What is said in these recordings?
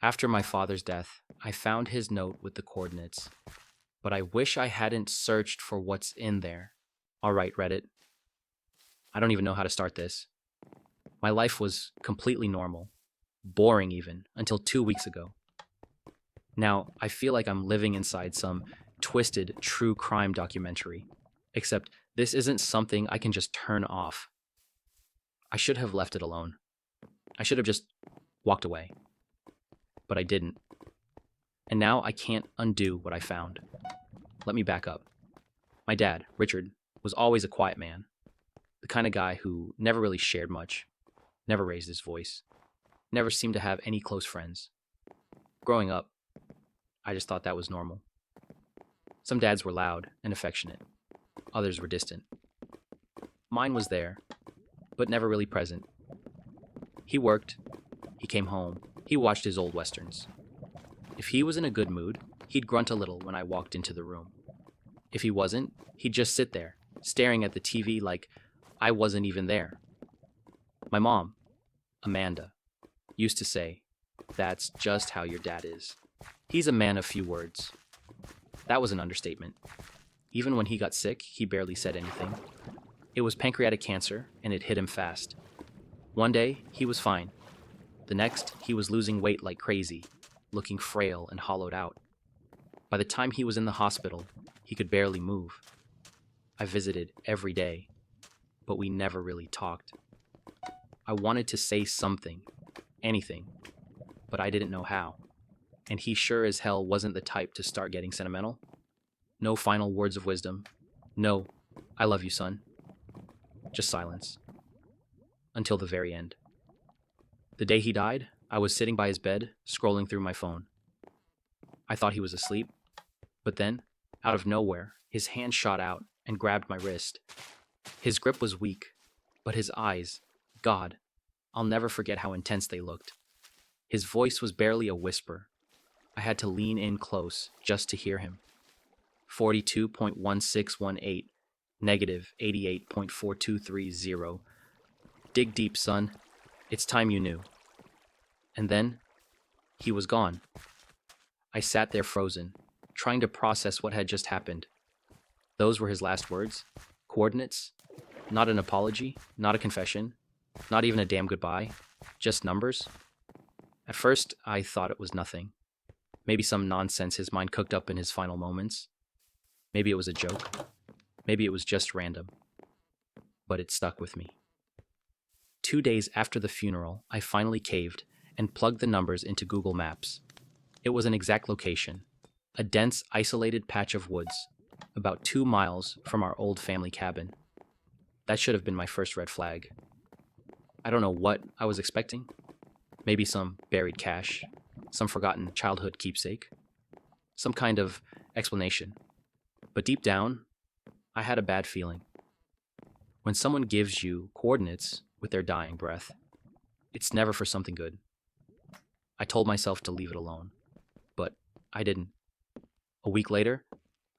After my father's death, I found his note with the coordinates, but I wish I hadn't searched for what's in there. All right, Reddit. I don't even know how to start this. My life was completely normal, boring even, until 2 weeks ago. Now, I feel like I'm living inside some twisted true crime documentary, except this isn't something I can just turn off. I should have left it alone. I should have just walked away. But I didn't. And now I can't undo what I found. Let me back up. My dad, Richard, was always a quiet man, the kind of guy who never really shared much, never raised his voice, never seemed to have any close friends. Growing up, I just thought that was normal. Some dads were loud and affectionate, others were distant. Mine was there, but never really present. He worked, he came home, he watched his old westerns. If he was in a good mood, he'd grunt a little when I walked into the room. If he wasn't, he'd just sit there, staring at the TV like I wasn't even there. My mom, Amanda, used to say, "That's just how your dad is. He's a man of few words." That was an understatement. Even when he got sick, he barely said anything. It was pancreatic cancer, and it hit him fast. One day, he was fine. The next, he was losing weight like crazy, looking frail and hollowed out. By the time he was in the hospital, he could barely move. I visited every day, but we never really talked. I wanted to say something, anything, but I didn't know how. And he sure as hell wasn't the type to start getting sentimental. No final words of wisdom. No, "I love you, son." Just silence. Until the very end. The day he died, I was sitting by his bed, scrolling through my phone. I thought he was asleep, but then, out of nowhere, his hand shot out and grabbed my wrist. His grip was weak, but his eyes, God, I'll never forget how intense they looked. His voice was barely a whisper. I had to lean in close just to hear him. 42.1618, negative 88.4230. Dig deep, son. It's time you knew. And then, he was gone. I sat there frozen, trying to process what had just happened. Those were his last words. Coordinates. Not an apology, not a confession, not even a damn goodbye. Just numbers. At first, I thought it was nothing. Maybe some nonsense his mind cooked up in his final moments. Maybe it was a joke. Maybe it was just random. But it stuck with me. 2 days after the funeral, I finally caved and plugged the numbers into Google Maps. It was an exact location, a dense, isolated patch of woods, about 2 miles from our old family cabin. That should have been my first red flag. I don't know what I was expecting. Maybe some buried cache, some forgotten childhood keepsake, some kind of explanation. But deep down, I had a bad feeling. When someone gives you coordinates with their dying breath, it's never for something good. I told myself to leave it alone, but I didn't. A week later,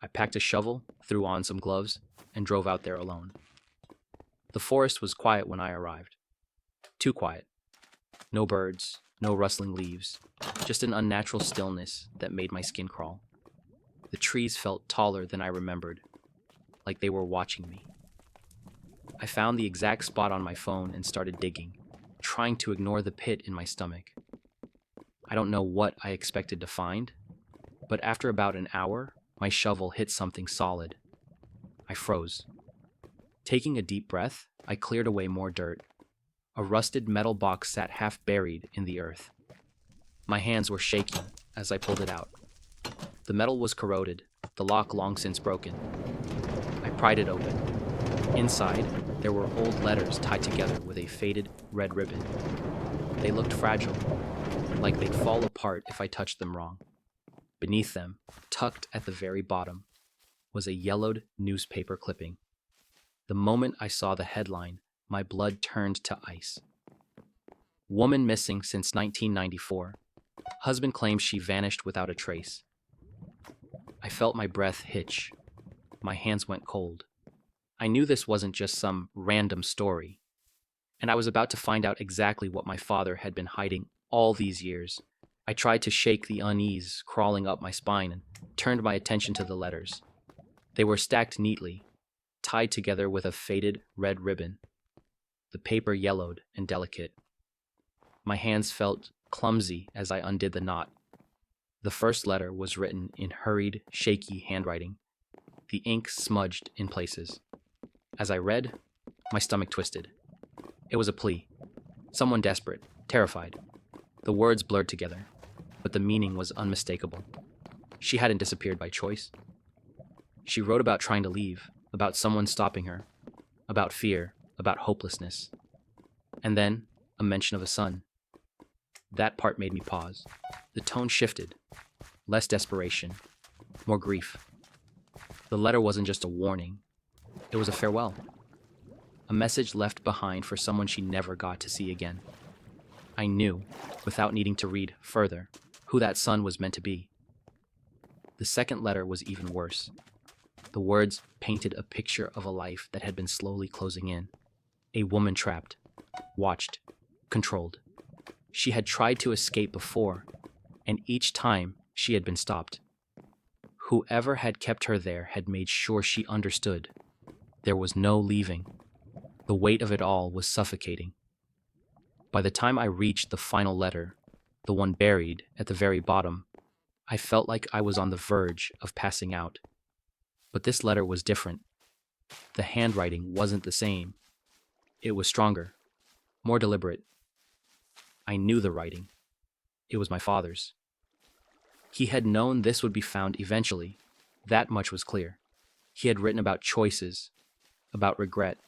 I packed a shovel, threw on some gloves, and drove out there alone. The forest was quiet when I arrived. Too quiet. No birds, no rustling leaves, just an unnatural stillness that made my skin crawl. The trees felt taller than I remembered, like they were watching me. I found the exact spot on my phone and started digging, trying to ignore the pit in my stomach. I don't know what I expected to find, but after about an hour, my shovel hit something solid. I froze. Taking a deep breath, I cleared away more dirt. A rusted metal box sat half buried in the earth. My hands were shaking as I pulled it out. The metal was corroded, the lock long since broken. I pried it open. Inside, there were old letters tied together with a faded red ribbon. They looked fragile, like they'd fall apart if I touched them wrong. Beneath them, tucked at the very bottom, was a yellowed newspaper clipping. The moment I saw the headline, my blood turned to ice. Woman missing since 1994. Husband claims she vanished without a trace. I felt my breath hitch. My hands went cold. I knew this wasn't just some random story, and I was about to find out exactly what my father had been hiding all these years. I tried to shake the unease crawling up my spine and turned my attention to the letters. They were stacked neatly, tied together with a faded red ribbon. The paper yellowed and delicate. My hands felt clumsy as I undid the knot. The first letter was written in hurried, shaky handwriting, the ink smudged in places. As I read, my stomach twisted. It was a plea. Someone desperate, terrified. The words blurred together, but the meaning was unmistakable. She hadn't disappeared by choice. She wrote about trying to leave, about someone stopping her, about fear, about hopelessness. And then, a mention of a son. That part made me pause. The tone shifted. Less desperation, more grief. The letter wasn't just a warning. It was a farewell. A message left behind for someone she never got to see again. I knew, without needing to read further, who that son was meant to be. The second letter was even worse. The words painted a picture of a life that had been slowly closing in. A woman trapped, watched, controlled. She had tried to escape before, and each time she had been stopped. Whoever had kept her there had made sure she understood. There was no leaving. The weight of it all was suffocating. By the time I reached the final letter, the one buried at the very bottom, I felt like I was on the verge of passing out. But this letter was different. The handwriting wasn't the same. It was stronger, more deliberate. I knew the writing. It was my father's. He had known this would be found eventually. That much was clear. He had written about choices, about regret,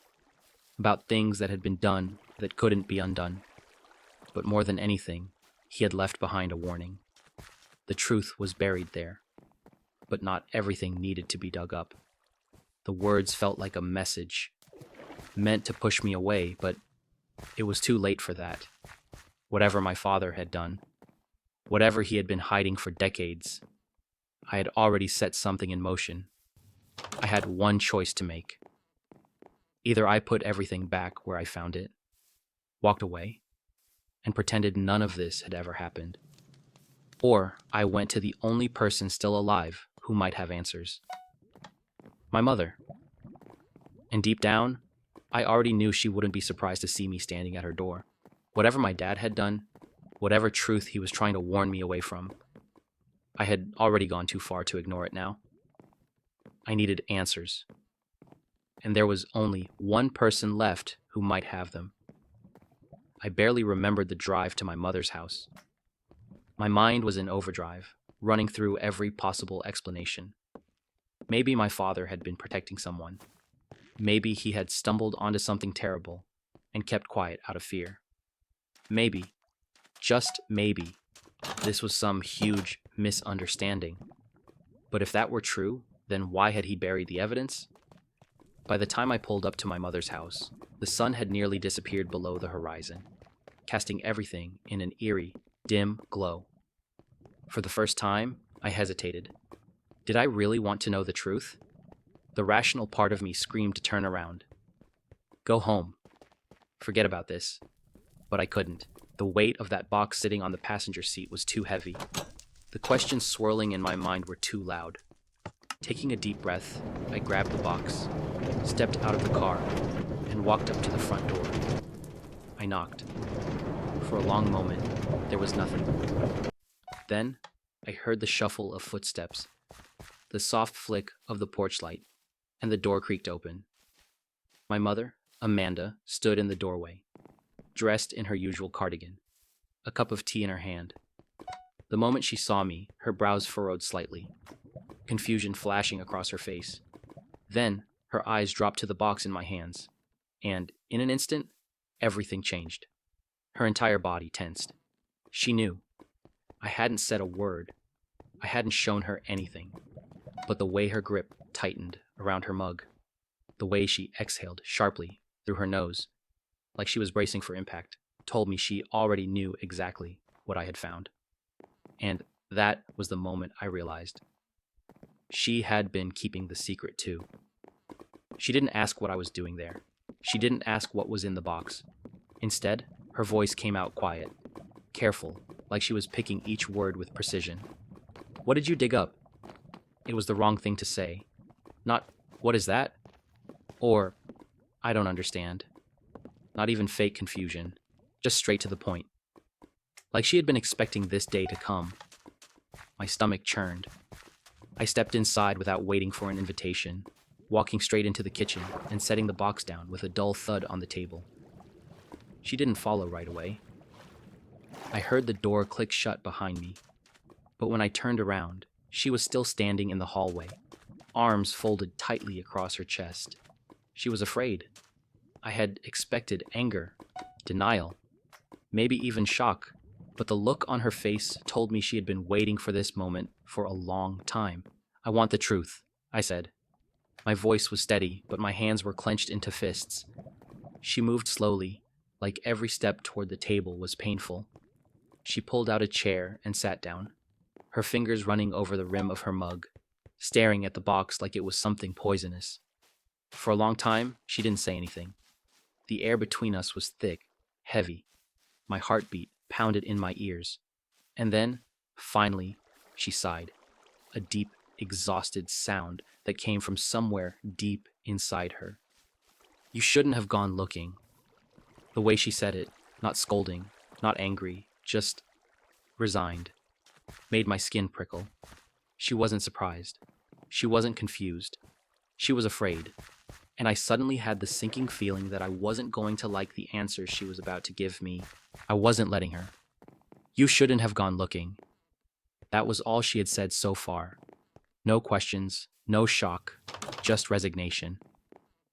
about things that had been done that couldn't be undone. But more than anything, he had left behind a warning. The truth was buried there, but not everything needed to be dug up. The words felt like a message, meant to push me away, but it was too late for that. Whatever my father had done, whatever he had been hiding for decades, I had already set something in motion. I had one choice to make. Either I put everything back where I found it, walked away, and pretended none of this had ever happened, or I went to the only person still alive who might have answers. My mother. And deep down, I already knew she wouldn't be surprised to see me standing at her door. Whatever my dad had done, whatever truth he was trying to warn me away from, I had already gone too far to ignore it now. I needed answers. And there was only one person left who might have them. I barely remembered the drive to my mother's house. My mind was in overdrive, running through every possible explanation. Maybe my father had been protecting someone. Maybe he had stumbled onto something terrible and kept quiet out of fear. Maybe, just maybe, this was some huge misunderstanding. But if that were true, then why had he buried the evidence? By the time I pulled up to my mother's house, the sun had nearly disappeared below the horizon, casting everything in an eerie, dim glow. For the first time, I hesitated. Did I really want to know the truth? The rational part of me screamed to turn around. Go home. Forget about this. But I couldn't. The weight of that box sitting on the passenger seat was too heavy. The questions swirling in my mind were too loud. Taking a deep breath, I grabbed the box, stepped out of the car, and walked up to the front door. I knocked. For a long moment, there was nothing. Then, I heard the shuffle of footsteps, the soft flick of the porch light, and the door creaked open. My mother, Amanda, stood in the doorway, dressed in her usual cardigan, a cup of tea in her hand. The moment she saw me, her brows furrowed slightly, confusion flashing across her face. Then, her eyes dropped to the box in my hands, and, in an instant, everything changed. Her entire body tensed. She knew. I hadn't said a word. I hadn't shown her anything. But the way her grip tightened around her mug, the way she exhaled sharply through her nose, like she was bracing for impact, told me she already knew exactly what I had found. And that was the moment I realized. She had been keeping the secret too. She didn't ask what I was doing there. She didn't ask what was in the box. Instead, her voice came out quiet, careful, like she was picking each word with precision. What did you dig up? It was the wrong thing to say. Not, what is that? Or, I don't understand. Not even fake confusion. Just straight to the point. Like she had been expecting this day to come. My stomach churned. I stepped inside without waiting for an invitation, walking straight into the kitchen and setting the box down with a dull thud on the table. She didn't follow right away. I heard the door click shut behind me, but when I turned around, she was still standing in the hallway, arms folded tightly across her chest. She was afraid. I had expected anger, denial, maybe even shock, but the look on her face told me she had been waiting for this moment for a long time. I want the truth, I said. My voice was steady, but my hands were clenched into fists. She moved slowly, like every step toward the table was painful. She pulled out a chair and sat down, her fingers running over the rim of her mug, staring at the box like it was something poisonous. For a long time, she didn't say anything. The air between us was thick, heavy. My heartbeat pounded in my ears. And then, finally, she sighed. A deep, exhausted sound that came from somewhere deep inside her. You shouldn't have gone looking. The way she said it, not scolding, not angry, just resigned, made my skin prickle. She wasn't surprised. She wasn't confused. She was afraid. And I suddenly had the sinking feeling that I wasn't going to like the answers she was about to give me. I wasn't letting her. You shouldn't have gone looking. That was all she had said so far. No questions, no shock, just resignation.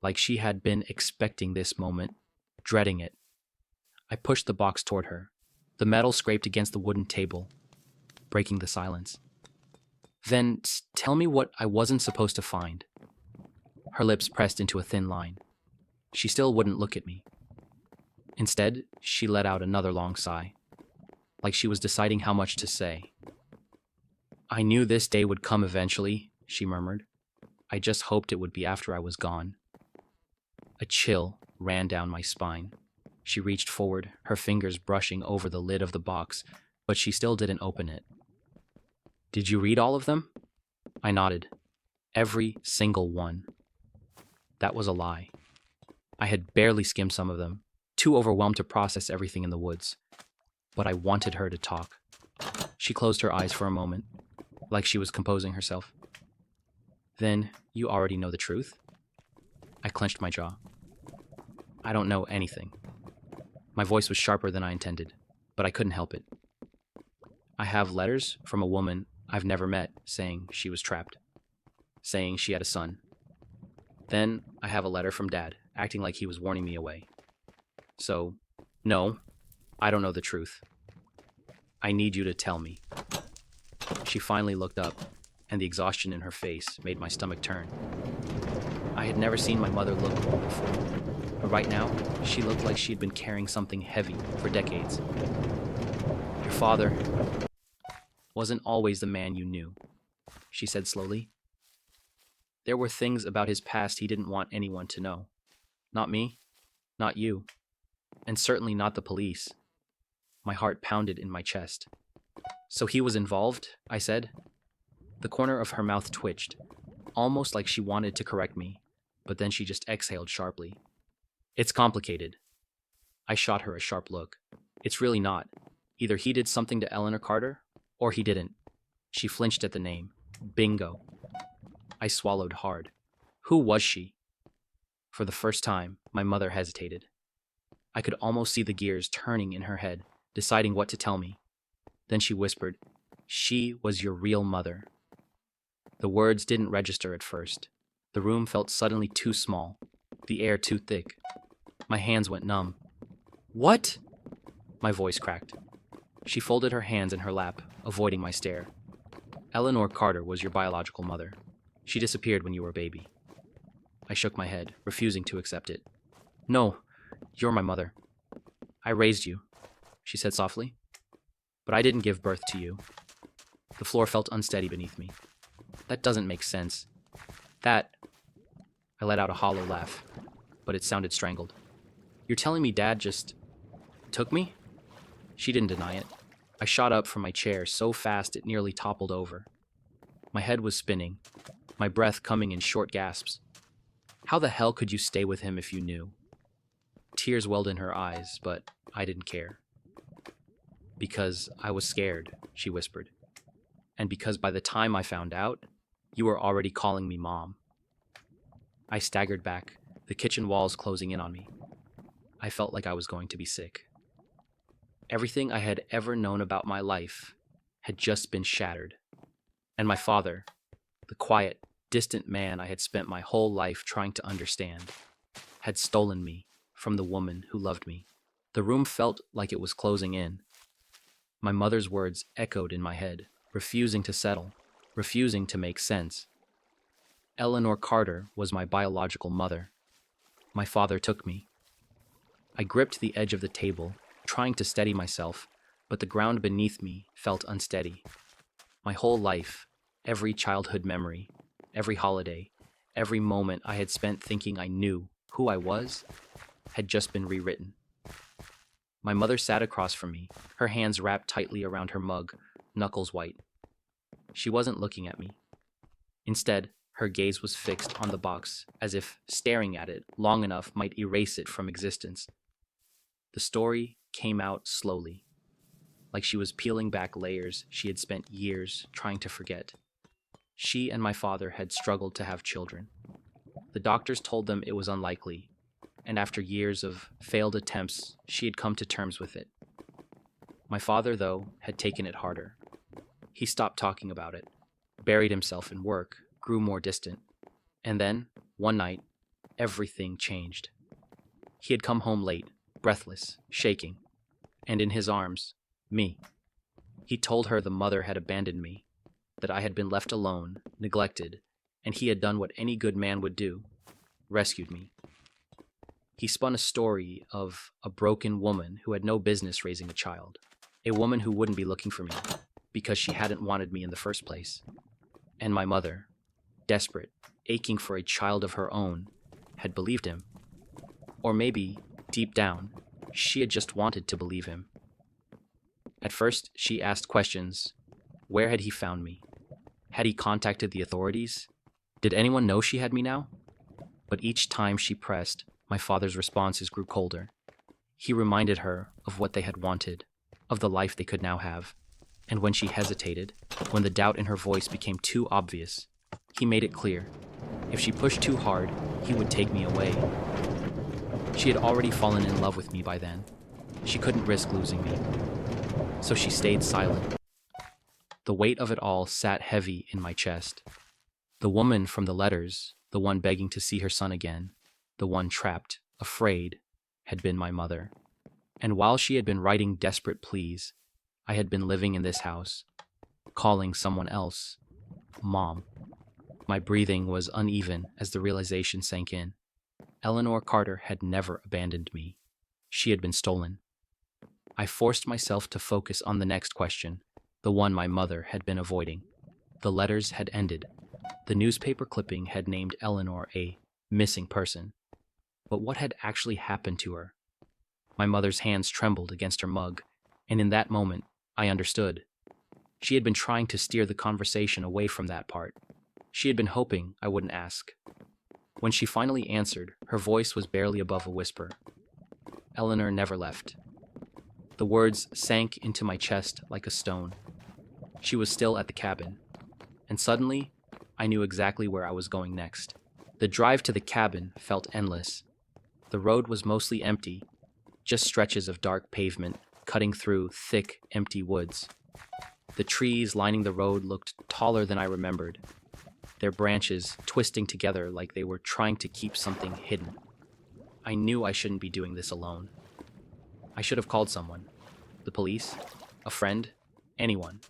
Like she had been expecting this moment, dreading it. I pushed the box toward her. The metal scraped against the wooden table, breaking the silence. Then tell me what I wasn't supposed to find. Her lips pressed into a thin line. She still wouldn't look at me. Instead, she let out another long sigh, like she was deciding how much to say. I knew this day would come eventually, she murmured. I just hoped it would be after I was gone. A chill ran down my spine. She reached forward, her fingers brushing over the lid of the box, but she still didn't open it. Did you read all of them? I nodded. Every single one. That was a lie. I had barely skimmed some of them, too overwhelmed to process everything in the woods. But I wanted her to talk. She closed her eyes for a moment, like she was composing herself. Then you already know the truth? I clenched my jaw. I don't know anything. My voice was sharper than I intended, but I couldn't help it. I have letters from a woman I've never met saying she was trapped, saying she had a son. Then I have a letter from Dad, acting like he was warning me away. So, no, I don't know the truth. I need you to tell me. She finally looked up, and the exhaustion in her face made my stomach turn. I had never seen my mother look old before, but right now, she looked like she'd been carrying something heavy for decades. Your father wasn't always the man you knew, she said slowly. There were things about his past he didn't want anyone to know. Not me, not you, and certainly not the police. My heart pounded in my chest. So he was involved, I said. The corner of her mouth twitched, almost like she wanted to correct me, but then she just exhaled sharply. It's complicated. I shot her a sharp look. It's really not. Either he did something to Eleanor Carter, or he didn't. She flinched at the name. Bingo. I swallowed hard. Who was she? For the first time, my mother hesitated. I could almost see the gears turning in her head, deciding what to tell me. Then she whispered, "She was your real mother." The words didn't register at first. The room felt suddenly too small, the air too thick. My hands went numb. What? My voice cracked. She folded her hands in her lap, avoiding my stare. Eleanor Carter was your biological mother. She disappeared when you were a baby. I shook my head, refusing to accept it. No, you're my mother. I raised you, she said softly. But I didn't give birth to you. The floor felt unsteady beneath me. That doesn't make sense. I let out a hollow laugh, but it sounded strangled. You're telling me Dad just took me? She didn't deny it. I shot up from my chair so fast it nearly toppled over. My head was spinning, my breath coming in short gasps. How the hell could you stay with him if you knew? Tears welled in her eyes, but I didn't care. Because I was scared, she whispered. And because by the time I found out, you were already calling me Mom. I staggered back, the kitchen walls closing in on me. I felt like I was going to be sick. Everything I had ever known about my life had just been shattered. And my father, the quiet, distant man I had spent my whole life trying to understand, had stolen me from the woman who loved me. The room felt like it was closing in. My mother's words echoed in my head, refusing to settle, refusing to make sense. Eleanor Carter was my biological mother. My father took me. I gripped the edge of the table, trying to steady myself, but the ground beneath me felt unsteady. My whole life, every childhood memory, every holiday, every moment I had spent thinking I knew who I was, had just been rewritten. My mother sat across from me, her hands wrapped tightly around her mug, knuckles white. She wasn't looking at me. Instead, her gaze was fixed on the box, as if staring at it long enough might erase it from existence. The story came out slowly, like she was peeling back layers she had spent years trying to forget. She and my father had struggled to have children. The doctors told them it was unlikely, and after years of failed attempts, she had come to terms with it. My father, though, had taken it harder. He stopped talking about it, buried himself in work, grew more distant. And then, one night, everything changed. He had come home late, breathless, shaking, and in his arms, me. He told her the mother had abandoned me, that I had been left alone, neglected, and he had done what any good man would do, rescued me. He spun a story of a broken woman who had no business raising a child, a woman who wouldn't be looking for me because she hadn't wanted me in the first place. And my mother, desperate, aching for a child of her own, had believed him. Or maybe, deep down, she had just wanted to believe him. At first, she asked questions. Where had he found me? Had he contacted the authorities? Did anyone know she had me now? But each time she pressed, my father's responses grew colder. He reminded her of what they had wanted, of the life they could now have. And when she hesitated, when the doubt in her voice became too obvious, he made it clear. If she pushed too hard, he would take me away. She had already fallen in love with me by then. She couldn't risk losing me. So she stayed silent. The weight of it all sat heavy in my chest. The woman from the letters, the one begging to see her son again, the one trapped, afraid, had been my mother. And while she had been writing desperate pleas, I had been living in this house, calling someone else Mom. My breathing was uneven as the realization sank in. Eleanor Carter had never abandoned me. She had been stolen. I forced myself to focus on the next question, the one my mother had been avoiding. The letters had ended. The newspaper clipping had named Eleanor a missing person. But what had actually happened to her? My mother's hands trembled against her mug, and in that moment, I understood. She had been trying to steer the conversation away from that part. She had been hoping I wouldn't ask. When she finally answered, her voice was barely above a whisper. Eleanor never left. The words sank into my chest like a stone. She was still at the cabin. And suddenly, I knew exactly where I was going next. The drive to the cabin felt endless. The road was mostly empty, just stretches of dark pavement cutting through thick, empty woods. The trees lining the road looked taller than I remembered, their branches twisting together like they were trying to keep something hidden. I knew I shouldn't be doing this alone. I should have called someone. The police, a friend, anyone.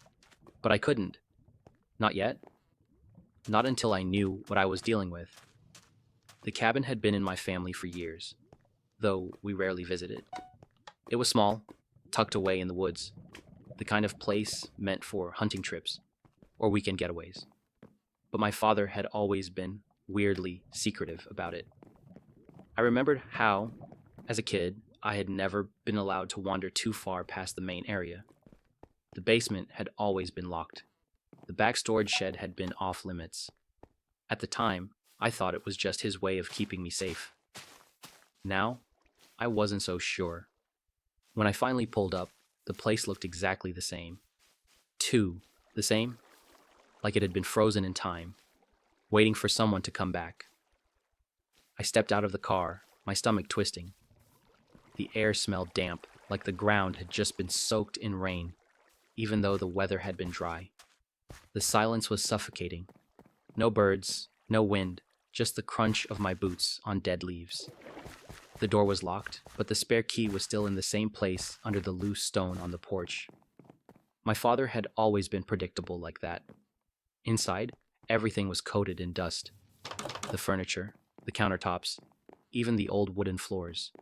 But I couldn't. Not yet. Not until I knew what I was dealing with. The cabin had been in my family for years, though we rarely visited. It was small, tucked away in the woods, the kind of place meant for hunting trips or weekend getaways. But my father had always been weirdly secretive about it. I remembered how, as a kid, I had never been allowed to wander too far past the main area. The basement had always been locked. The back storage shed had been off limits. At the time, I thought it was just his way of keeping me safe. Now, I wasn't so sure. When I finally pulled up, the place looked exactly the same. The same? Like it had been frozen in time, waiting for someone to come back. I stepped out of the car, my stomach twisting. The air smelled damp, like the ground had just been soaked in rain, even though the weather had been dry. The silence was suffocating. No birds, no wind, just the crunch of my boots on dead leaves. The door was locked, but the spare key was still in the same place under the loose stone on the porch. My father had always been predictable like that. Inside, everything was coated in dust. The furniture, the countertops, even the old wooden floors.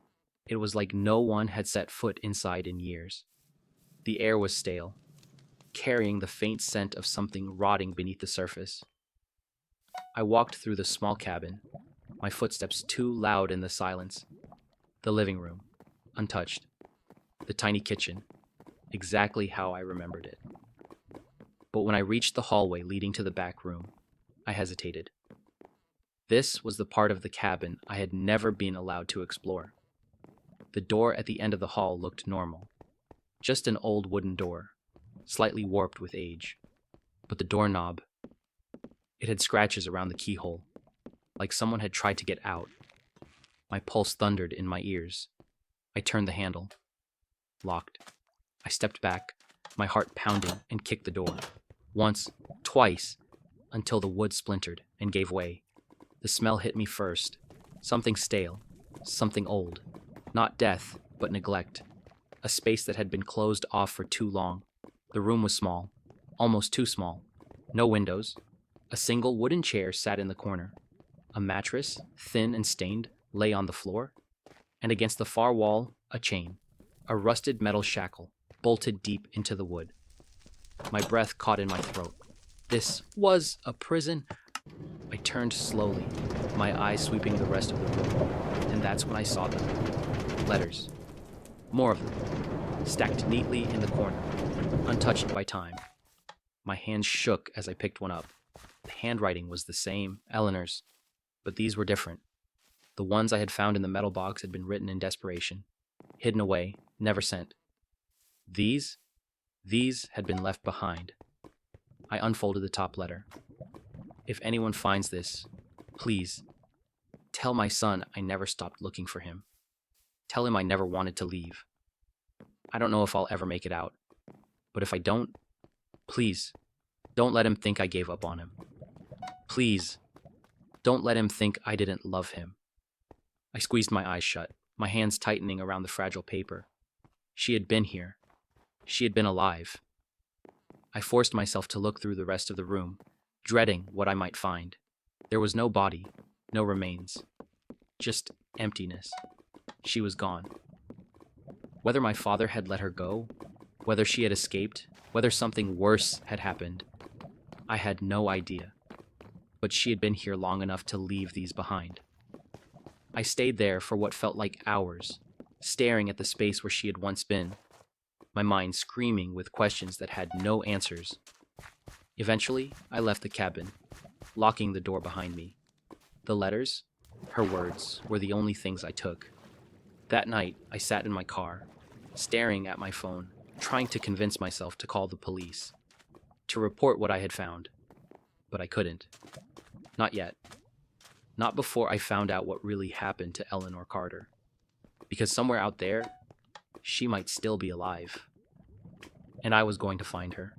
It was like no one had set foot inside in years. The air was stale, carrying the faint scent of something rotting beneath the surface. I walked through the small cabin, my footsteps too loud in the silence. The living room, untouched. The tiny kitchen, exactly how I remembered it. But when I reached the hallway leading to the back room, I hesitated. This was the part of the cabin I had never been allowed to explore. The door at the end of the hall looked normal. Just an old wooden door, slightly warped with age. But the doorknob, it had scratches around the keyhole, like someone had tried to get out. My pulse thundered in my ears. I turned the handle. Locked. I stepped back, my heart pounding, and kicked the door. Once, twice, until the wood splintered and gave way. The smell hit me first. Something stale, something old. Not death, but neglect. A space that had been closed off for too long. The room was small, almost too small. No windows. A single wooden chair sat in the corner. A mattress, thin and stained, lay on the floor. And against the far wall, a chain. A rusted metal shackle, bolted deep into the wood. My breath caught in my throat. This was a prison. I turned slowly, my eyes sweeping the rest of the room, and that's when I saw them. Letters. More of them, stacked neatly in the corner, untouched by time. My hands shook as I picked one up. The handwriting was the same, Eleanor's, but these were different. The ones I had found in the metal box had been written in desperation, hidden away, never sent. These had been left behind. I unfolded the top letter. If anyone finds this, please, tell my son I never stopped looking for him. Tell him I never wanted to leave. I don't know if I'll ever make it out, but if I don't, please, don't let him think I gave up on him. Please, don't let him think I didn't love him. I squeezed my eyes shut, my hands tightening around the fragile paper. She had been here. She had been alive. I forced myself to look through the rest of the room, dreading what I might find. There was no body, no remains, just emptiness. She was gone. Whether my father had let her go, whether she had escaped, whether something worse had happened, I had no idea. But she had been here long enough to leave these behind. I stayed there for what felt like hours, staring at the space where she had once been, my mind screaming with questions that had no answers. Eventually, I left the cabin, locking the door behind me. The letters, her words, were the only things I took. That night, I sat in my car, staring at my phone, trying to convince myself to call the police, to report what I had found. But I couldn't. Not yet. Not before I found out what really happened to Eleanor Carter. Because somewhere out there, she might still be alive. And I was going to find her.